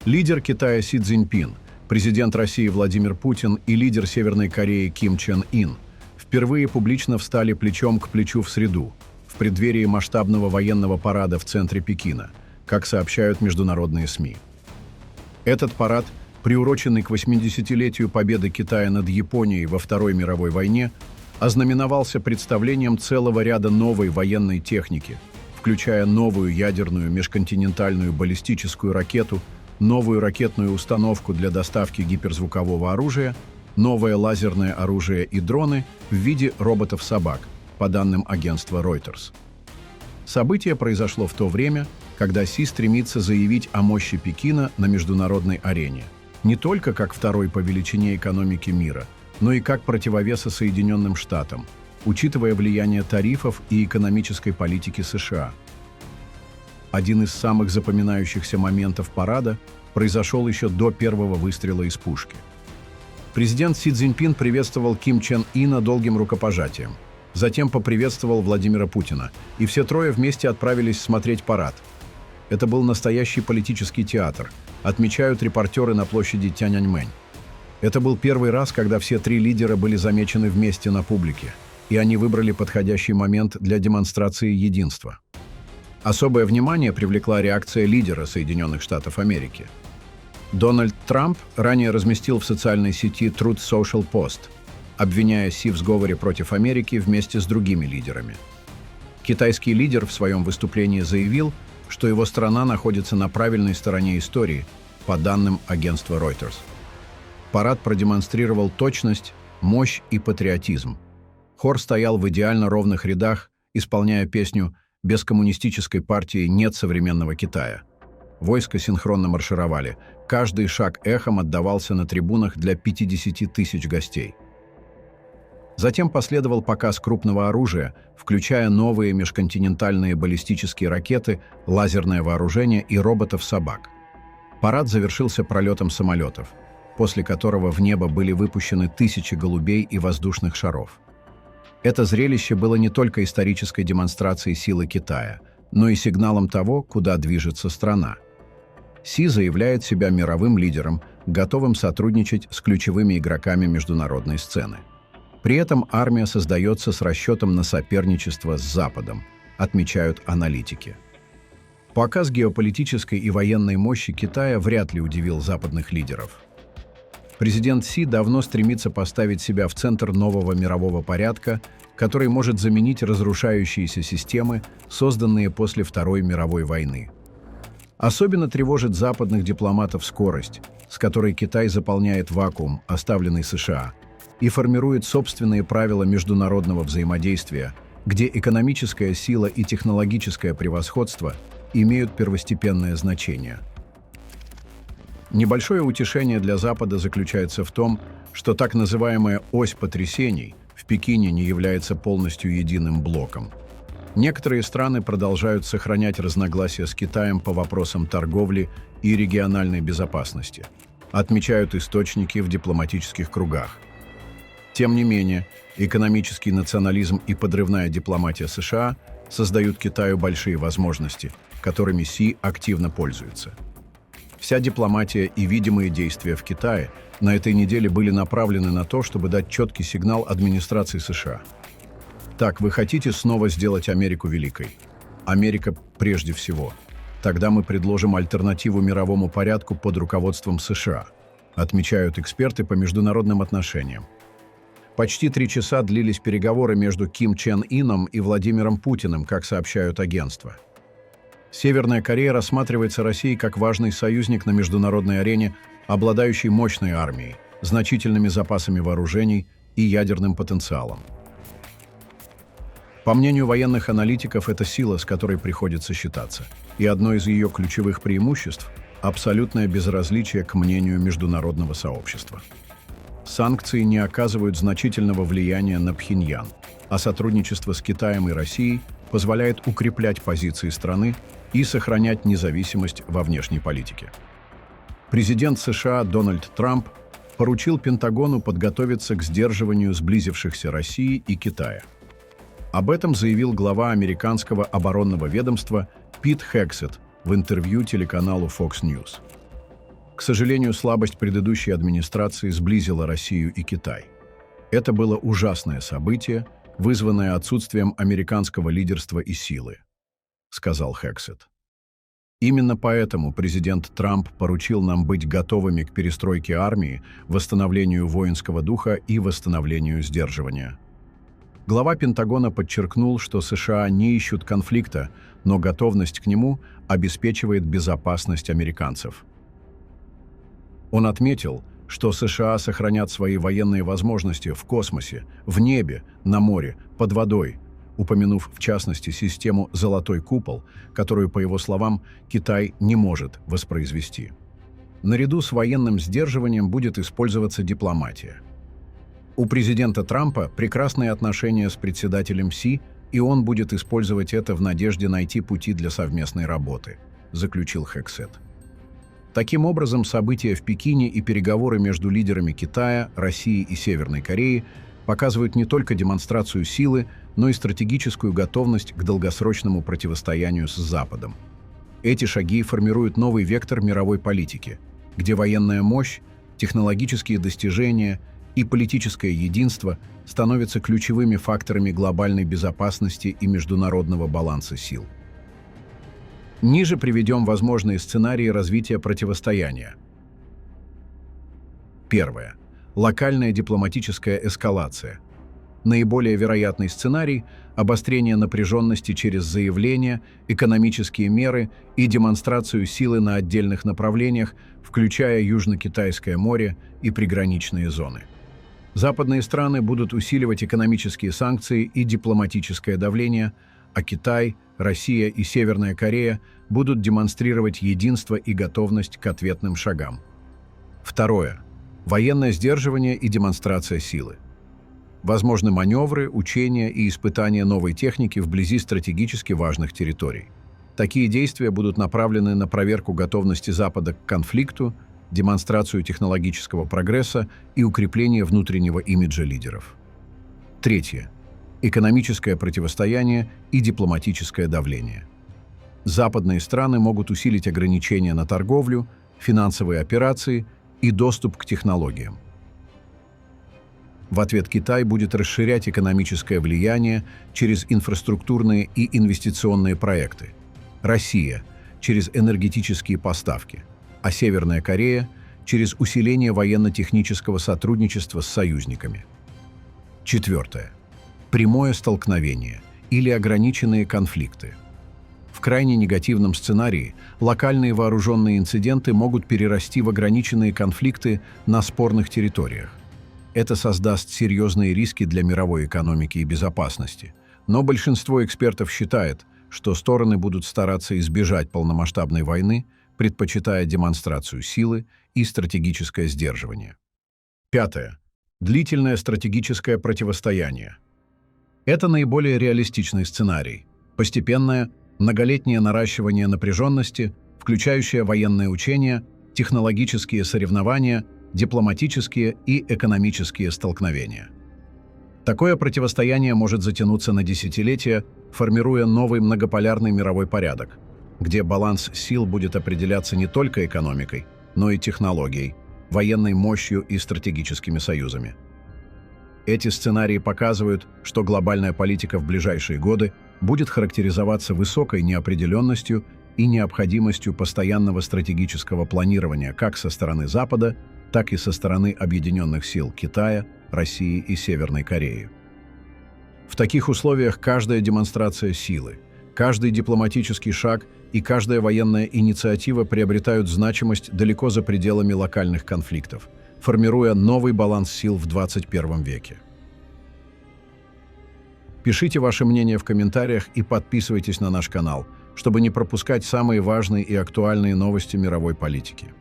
Лидер Китая Си Цзиньпин, президент России Владимир Путин и лидер Северной Кореи Ким Чен Ын впервые публично встали плечом к плечу в среду, в преддверии масштабного военного парада в центре Пекина, как сообщают международные СМИ. Этот парад, приуроченный к 80-летию победы Китая над Японией во Второй мировой войне, ознаменовался представлением целого ряда новой военной техники, включая новую ядерную межконтинентальную баллистическую ракету, новую ракетную установку для доставки гиперзвукового оружия, новое лазерное оружие и дроны в виде роботов-собак, по данным агентства Reuters. Событие произошло в то время, когда Си стремится заявить о мощи Пекина на международной арене, не только как второй по величине экономики мира, но и как противовеса Соединенным Штатам, учитывая влияние тарифов и экономической политики США. Один из самых запоминающихся моментов парада произошел еще до первого выстрела из пушки. Президент Си Цзиньпин приветствовал Ким Чен Ына долгим рукопожатием, затем поприветствовал Владимира Путина, и все трое вместе отправились смотреть парад. Это был настоящий политический театр, отмечают репортеры на площади Тяньаньмэнь. Это был первый раз, когда все три лидера были замечены вместе на публике, и они выбрали подходящий момент для демонстрации единства. Особое внимание привлекла реакция лидера Соединенных Штатов Америки. Дональд Трамп ранее разместил в социальной сети Truth Social Post, обвиняя Си в сговоре против Америки вместе с другими лидерами. Китайский лидер в своем выступлении заявил, что его страна находится на правильной стороне истории, по данным агентства Reuters. Парад продемонстрировал точность, мощь и патриотизм. Хор стоял в идеально ровных рядах, исполняя песню «Без коммунистической партии нет современного Китая». Войска синхронно маршировали. Каждый шаг эхом отдавался на трибунах для 50 тысяч гостей. Затем последовал показ крупного оружия, включая новые межконтинентальные баллистические ракеты, лазерное вооружение и роботов-собак. Парад завершился пролетом самолетов, после которого в небо были выпущены тысячи голубей и воздушных шаров. Это зрелище было не только исторической демонстрацией силы Китая, но и сигналом того, куда движется страна. Си заявляет себя мировым лидером, готовым сотрудничать с ключевыми игроками международной сцены. При этом армия создается с расчетом на соперничество с Западом, отмечают аналитики. Показ геополитической и военной мощи Китая вряд ли удивил западных лидеров. Президент Си давно стремится поставить себя в центр нового мирового порядка, который может заменить разрушающиеся системы, созданные после Второй мировой войны. Особенно тревожит западных дипломатов скорость, с которой Китай заполняет вакуум, оставленный США, и формирует собственные правила международного взаимодействия, где экономическая сила и технологическое превосходство имеют первостепенное значение. Небольшое утешение для Запада заключается в том, что так называемая «ось потрясений» в Пекине не является полностью единым блоком. Некоторые страны продолжают сохранять разногласия с Китаем по вопросам торговли и региональной безопасности, отмечают источники в дипломатических кругах. Тем не менее, экономический национализм и подрывная дипломатия США создают Китаю большие возможности, которыми Си активно пользуется. Вся дипломатия и видимые действия в Китае на этой неделе были направлены на то, чтобы дать четкий сигнал администрации США. Так, вы хотите снова сделать Америку великой? Америка прежде всего. Тогда мы предложим альтернативу мировому порядку под руководством США, отмечают эксперты по международным отношениям. Почти 3 часа длились переговоры между Ким Чен Ыном и Владимиром Путиным, как сообщают агентства. Северная Корея рассматривается Россией как важный союзник на международной арене, обладающий мощной армией, значительными запасами вооружений и ядерным потенциалом. По мнению военных аналитиков, это сила, с которой приходится считаться. И одно из ее ключевых преимуществ – абсолютное безразличие к мнению международного сообщества. Санкции не оказывают значительного влияния на Пхеньян, а сотрудничество с Китаем и Россией позволяет укреплять позиции страны и сохранять независимость во внешней политике. Президент США Дональд Трамп поручил Пентагону подготовиться к сдерживанию сблизившихся России и Китая. Об этом заявил глава американского оборонного ведомства Пит Хексет в интервью телеканалу Fox News. К сожалению, слабость предыдущей администрации сблизила Россию и Китай. Это было ужасное событие, вызванное отсутствием американского лидерства и силы, сказал Хексет. Именно поэтому президент Трамп поручил нам быть готовыми к перестройке армии, восстановлению воинского духа и восстановлению сдерживания. Глава Пентагона подчеркнул, что США не ищут конфликта, но готовность к нему обеспечивает безопасность американцев. Он отметил, что США сохранят свои военные возможности в космосе, в небе, на море, под водой, упомянув в частности систему «Золотой купол», которую, по его словам, Китай не может воспроизвести. Наряду с военным сдерживанием будет использоваться дипломатия. У президента Трампа прекрасные отношения с председателем Си, и он будет использовать это в надежде найти пути для совместной работы, заключил Хексет. Таким образом, события в Пекине и переговоры между лидерами Китая, России и Северной Кореи показывают не только демонстрацию силы, но и стратегическую готовность к долгосрочному противостоянию с Западом. Эти шаги формируют новый вектор мировой политики, где военная мощь, технологические достижения и политическое единство становятся ключевыми факторами глобальной безопасности и международного баланса сил. Ниже приведем возможные сценарии развития противостояния. Первое. Локальная дипломатическая эскалация. Наиболее вероятный сценарий – обострение напряженности через заявления, экономические меры и демонстрацию силы на отдельных направлениях, включая Южно-Китайское море и приграничные зоны. Западные страны будут усиливать экономические санкции и дипломатическое давление, а Китай, Россия и Северная Корея будут демонстрировать единство и готовность к ответным шагам. Второе. Военное сдерживание и демонстрация силы. Возможны маневры, учения и испытания новой техники вблизи стратегически важных территорий. Такие действия будут направлены на проверку готовности Запада к конфликту, демонстрацию технологического прогресса и укрепление внутреннего имиджа лидеров. Третье. Экономическое противостояние и дипломатическое давление. Западные страны могут усилить ограничения на торговлю, финансовые операции и доступ к технологиям. В ответ Китай будет расширять экономическое влияние через инфраструктурные и инвестиционные проекты. Россия – через энергетические поставки, а Северная Корея – через усиление военно-технического сотрудничества с союзниками. Четвертое. Прямое столкновение или ограниченные конфликты. В крайне негативном сценарии локальные вооруженные инциденты могут перерасти в ограниченные конфликты на спорных территориях. Это создаст серьезные риски для мировой экономики и безопасности. Но большинство экспертов считает, что стороны будут стараться избежать полномасштабной войны, предпочитая демонстрацию силы и стратегическое сдерживание. Пятое. Длительное стратегическое противостояние. Это наиболее реалистичный сценарий. Постепенное, многолетнее наращивание напряженности, включающее военные учения, технологические соревнования, дипломатические и экономические столкновения. Такое противостояние может затянуться на десятилетия, формируя новый многополярный мировой порядок, где баланс сил будет определяться не только экономикой, но и технологией, военной мощью и стратегическими союзами. Эти сценарии показывают, что глобальная политика в ближайшие годы будет характеризоваться высокой неопределенностью и необходимостью постоянного стратегического планирования как со стороны Запада, так и со стороны объединенных сил Китая, России и Северной Кореи. В таких условиях каждая демонстрация силы, каждый дипломатический шаг и каждая военная инициатива приобретают значимость далеко за пределами локальных конфликтов, формируя новый баланс сил в 21 веке. Пишите ваше мнение в комментариях и подписывайтесь на наш канал, чтобы не пропускать самые важные и актуальные новости мировой политики.